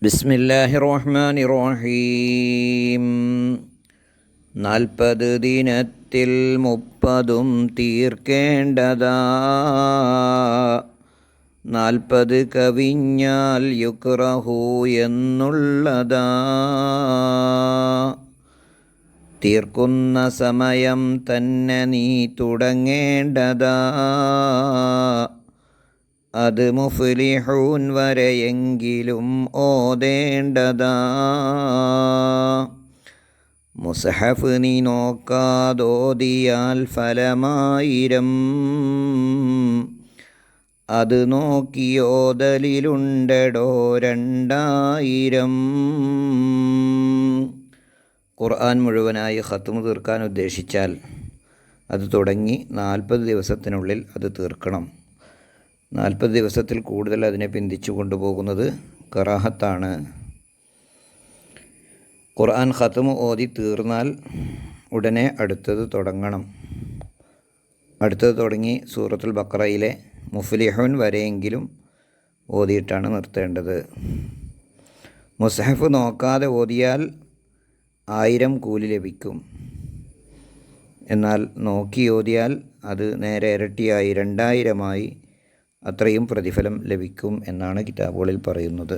ബിസ്മില്ലാഹിർ റഹ്മാനിർ റഹീം. 40 ദിനത്തിൽ 30 തീർക്കേണ്ടതാ, 40 കവിഞ്ഞാൽ യുക്റഹു എന്നുള്ളതാ. തീർക്കുന്ന സമയം തന്നെ നീ തുടങ്ങേണ്ടതാ, അത് മുഫ്ലിഹൂൻ വരെയെങ്കിലും ഓതേണ്ടതാ. മുസ്ഹഫ് നീ നോക്കാതോതിയാൽ ഫലമായിരം, അത് നോക്കിയോതലിലുണ്ടടോ 2000. ഖുർആൻ മുഴുവനായി ഖത്മ് തീർക്കാൻ ഉദ്ദേശിച്ചാൽ അത് തുടങ്ങി 40 ദിവസത്തിനുള്ളിൽ അത് തീർക്കണം. 40 ദിവസത്തിൽ കൂടുതൽ അതിനെ പിന്തിച്ചു കൊണ്ടുപോകുന്നത് കറാഹത്താണ്. ഖുർആൻ ഖത്മ് ഓതി തീർന്നാൽ ഉടനെ അടുത്തത് തുടങ്ങണം. അടുത്തത് തുടങ്ങി സൂറത്തുൽ ബഖറയിലെ മുഫ്ലിഹൂൻ വരെയെങ്കിലും ഓതിയിട്ടാണ് നിർത്തേണ്ടത്. മുസ്ഹഫ് നോക്കാതെ ഓതിയാൽ 1000 കൂലി ലഭിക്കും. എന്നാൽ നോക്കി ഓതിയാൽ അത് നേരെ ഇരട്ടിയായി 2000 അത്രയും പ്രതിഫലം ലഭിക്കും എന്നാണ് കിതാബുകളിൽ പറയുന്നത്.